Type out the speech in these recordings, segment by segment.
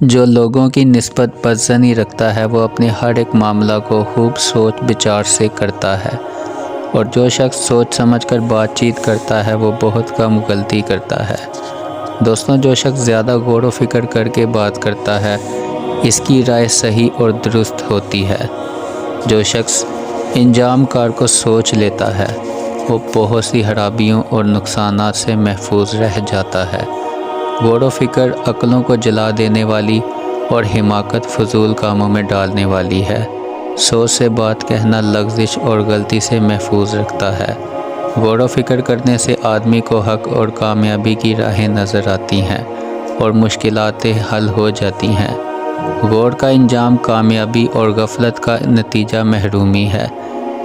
جو لوگوں کی نسبت بدظنی رکھتا ہے وہ اپنے ہر ایک معاملہ کو خوب سوچ بچار سے کرتا ہے، اور جو شخص سوچ سمجھ کر بات چیت کرتا ہے وہ بہت کم غلطی کرتا ہے۔ دوستوں، جو شخص زیادہ غور و فکر کر کے بات کرتا ہے اس کی رائے صحیح اور درست ہوتی ہے۔ جو شخص انجام کار کو سوچ لیتا ہے وہ بہت سی خرابیوں اور نقصانات سے محفوظ رہ جاتا ہے۔ غور و فکر عقلوں کو جلا دینے والی اور حماقت فضول کاموں میں ڈالنے والی ہے۔ سوچ سے بات کہنا لغزش اور غلطی سے محفوظ رکھتا ہے۔ غور و فکر کرنے سے آدمی کو حق اور کامیابی کی راہیں نظر آتی ہیں اور مشکلات حل ہو جاتی ہیں۔ غور کا انجام کامیابی اور غفلت کا نتیجہ محرومی ہے۔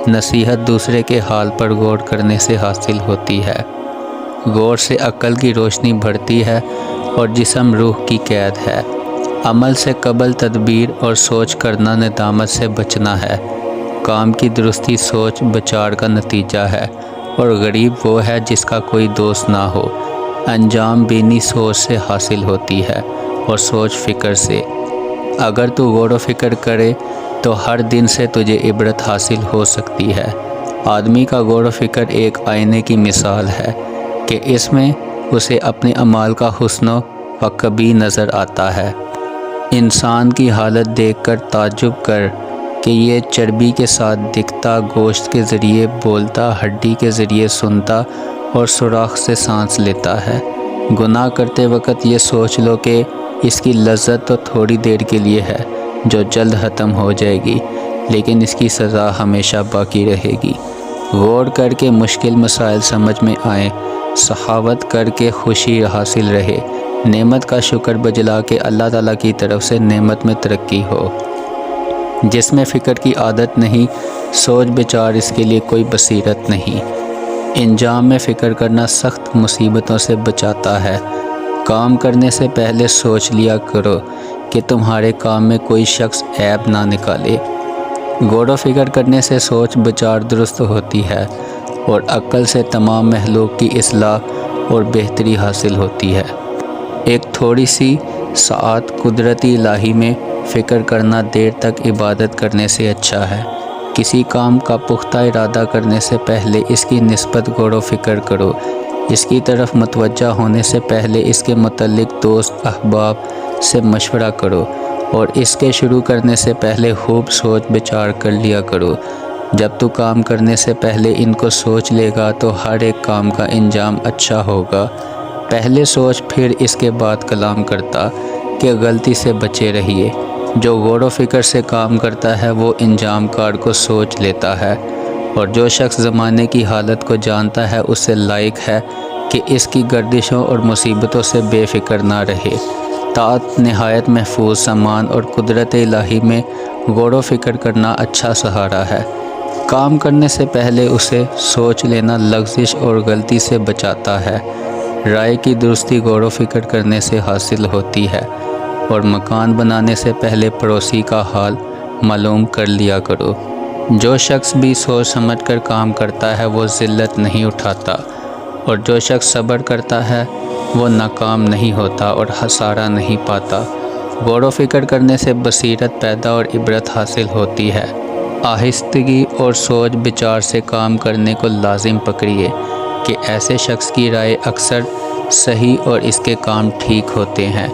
نصیحت دوسرے کے حال پر غور کرنے سے حاصل ہوتی ہے۔ غور سے عقل کی روشنی بڑھتی ہے اور جسم روح کی قید ہے۔ عمل سے قبل تدبیر اور سوچ کرنا ندامت سے بچنا ہے۔ کام کی درستی سوچ بچار کا نتیجہ ہے، اور غریب وہ ہے جس کا کوئی دوست نہ ہو۔ انجام بینی سوچ سے حاصل ہوتی ہے اور سوچ فکر سے۔ اگر تو غور و فکر کرے تو ہر دن سے تجھے عبرت حاصل ہو سکتی ہے۔ آدمی کا غور و فکر ایک آئینے کی مثال ہے کہ اس میں اسے اپنے اعمال کا حسن و قبیح نظر آتا ہے۔ انسان کی حالت دیکھ کر تعجب کر کہ یہ چربی کے ساتھ دکھتا، گوشت کے ذریعے بولتا، ہڈی کے ذریعے سنتا اور سوراخ سے سانس لیتا ہے۔ گناہ کرتے وقت یہ سوچ لو کہ اس کی لذت تو تھوڑی دیر کے لیے ہے جو جلد ختم ہو جائے گی، لیکن اس کی سزا ہمیشہ باقی رہے گی۔ غور کر کے مشکل مسائل سمجھ میں آئیں، سخاوت کر کے خوشی حاصل رہے، نعمت کا شکر بجلا کے اللہ تعالیٰ کی طرف سے نعمت میں ترقی ہو۔ جس میں فکر کی عادت نہیں، سوچ بچار اس کے لیے کوئی بصیرت نہیں۔ انجام میں فکر کرنا سخت مصیبتوں سے بچاتا ہے۔ کام کرنے سے پہلے سوچ لیا کرو کہ تمہارے کام میں کوئی شخص عیب نہ نکالے۔ غور و فکر کرنے سے سوچ بچار درست ہوتی ہے اور عقل سے تمام مخلوق کی اصلاح اور بہتری حاصل ہوتی ہے۔ ایک تھوڑی سی ساعت قدرتی الہی میں فکر کرنا دیر تک عبادت کرنے سے اچھا ہے۔ کسی کام کا پختہ ارادہ کرنے سے پہلے اس کی نسبت غور و فکر کرو۔ اس کی طرف متوجہ ہونے سے پہلے اس کے متعلق دوست احباب سے مشورہ کرو، اور اس کے شروع کرنے سے پہلے خوب سوچ بچار کر لیا کرو۔ جب تو کام کرنے سے پہلے ان کو سوچ لے گا تو ہر ایک کام کا انجام اچھا ہوگا۔ پہلے سوچ پھر اس کے بعد کلام کرتا کہ غلطی سے بچے رہیے۔ جو غور و فکر سے کام کرتا ہے وہ انجام کار کو سوچ لیتا ہے، اور جو شخص زمانے کی حالت کو جانتا ہے اس سے لائق ہے کہ اس کی گردشوں اور مصیبتوں سے بے فکر نہ رہے۔ طاعت نہایت محفوظ سامان اور قدرت الہی میں غور و فکر کرنا اچھا سہارا ہے۔ کام کرنے سے پہلے اسے سوچ لینا لغزش اور غلطی سے بچاتا ہے۔ رائے کی درستی غور و فکر کرنے سے حاصل ہوتی ہے، اور مکان بنانے سے پہلے پڑوسی کا حال معلوم کر لیا کرو۔ جو شخص بھی سوچ سمجھ کر کام کرتا ہے وہ ذلت نہیں اٹھاتا، اور جو شخص صبر کرتا ہے وہ ناکام نہیں ہوتا اور خسارہ نہیں پاتا۔ غور و فکر کرنے سے بصیرت پیدا اور عبرت حاصل ہوتی ہے۔ آہستگی اور سوچ بچار سے کام کرنے کو لازم پکڑیے کہ ایسے شخص کی رائے اکثر صحیح اور اس کے کام ٹھیک ہوتے ہیں۔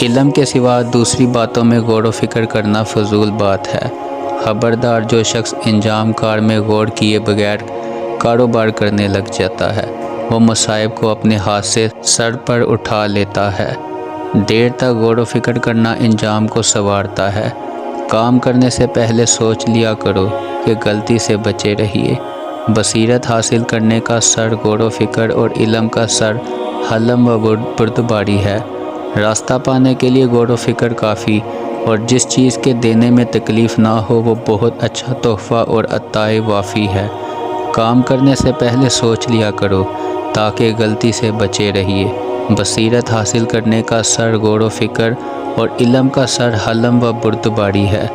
علم کے سوا دوسری باتوں میں غور و فکر کرنا فضول بات ہے۔ خبردار، جو شخص انجام کار میں غور کیے بغیر کاروبار کرنے لگ جاتا ہے وہ مصائب کو اپنے ہاتھ سے سر پر اٹھا لیتا ہے۔ دیر تک غور و فکر کرنا انجام کو سنوارتا ہے۔ کام کرنے سے پہلے سوچ لیا کرو کہ غلطی سے بچے رہیے۔ بصیرت حاصل کرنے کا سر غور و فکر اور علم کا سر حلم و بردباری ہے۔ راستہ پانے کے لیے غور و فکر کافی، اور جس چیز کے دینے میں تکلیف نہ ہو وہ بہت اچھا تحفہ اور عطائے وافی ہے۔ کام کرنے سے پہلے سوچ لیا کرو تاکہ غلطی سے بچے رہیے۔ بصیرت حاصل کرنے کا سر غور و فکر اور علم کا سر حلم و بردباری ہے۔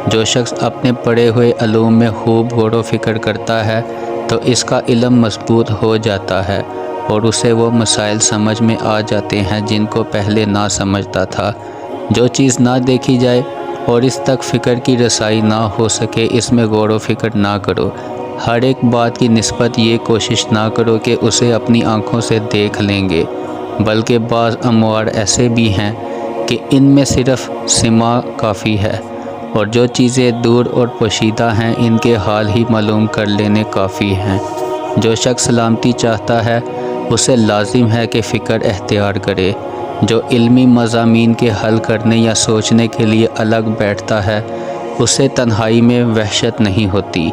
جو شخص اپنے پڑھے ہوئے علوم میں خوب غور و فکر کرتا ہے تو اس کا علم مضبوط ہو جاتا ہے، اور اسے وہ مسائل سمجھ میں آ جاتے ہیں جن کو پہلے نہ سمجھتا تھا۔ جو چیز نہ دیکھی جائے اور اس تک فکر کی رسائی نہ ہو سکے اس میں غور و فکر نہ کرو۔ ہر ایک بات کی نسبت یہ کوشش نہ کرو کہ اسے اپنی آنکھوں سے دیکھ لیں گے، بلکہ بعض امور ایسے بھی ہیں کہ ان میں صرف سماع کافی ہے، اور جو چیزیں دور اور پوشیدہ ہیں ان کے حال ہی معلوم کر لینے کافی ہیں۔ جو شخص سلامتی چاہتا ہے اسے لازم ہے کہ فکر اختیار کرے۔ جو علمی مضامین کے حل کرنے یا سوچنے کے لیے الگ بیٹھتا ہے اسے تنہائی میں وحشت نہیں ہوتی۔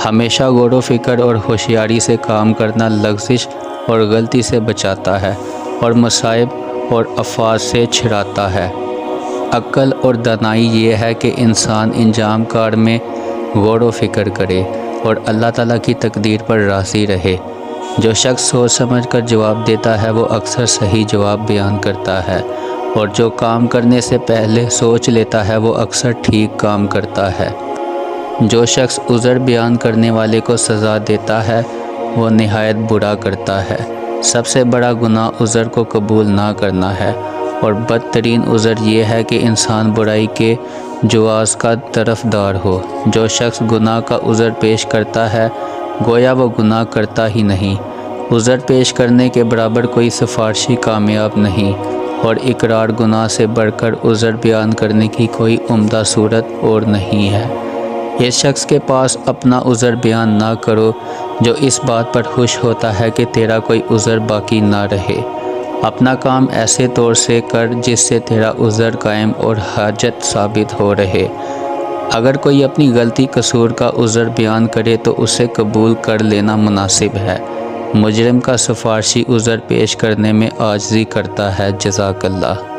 ہمیشہ غور و فکر اور ہوشیاری سے کام کرنا لغزش اور غلطی سے بچاتا ہے اور مصائب اور آفات سے چھڑاتا ہے۔ عقل اور دانائی یہ ہے کہ انسان انجام کار میں غور و فکر کرے اور اللہ تعالیٰ کی تقدیر پر راضی رہے۔ جو شخص سوچ سمجھ کر جواب دیتا ہے وہ اکثر صحیح جواب بیان کرتا ہے، اور جو کام کرنے سے پہلے سوچ لیتا ہے وہ اکثر ٹھیک کام کرتا ہے۔ جو شخص عذر بیان کرنے والے کو سزا دیتا ہے وہ نہایت برا کرتا ہے۔ سب سے بڑا گناہ عذر کو قبول نہ کرنا ہے، اور بدترین عذر یہ ہے کہ انسان برائی کے جواز کا طرفدار ہو۔ جو شخص گناہ کا عذر پیش کرتا ہے گویا وہ گناہ کرتا ہی نہیں۔ عذر پیش کرنے کے برابر کوئی سفارشی کامیاب نہیں، اور اقرار گناہ سے بڑھ کر عذر بیان کرنے کی کوئی عمدہ صورت اور نہیں ہے۔ اس شخص کے پاس اپنا عذر بیان نہ کرو جو اس بات پر خوش ہوتا ہے کہ تیرا کوئی عذر باقی نہ رہے۔ اپنا کام ایسے طور سے کر جس سے تیرا عذر قائم اور حاجت ثابت ہو رہے۔ اگر کوئی اپنی غلطی قصور کا عذر بیان کرے تو اسے قبول کر لینا مناسب ہے۔ مجرم کا سفارشی عذر پیش کرنے میں عاجزی کرتا ہے۔ جزاک اللہ۔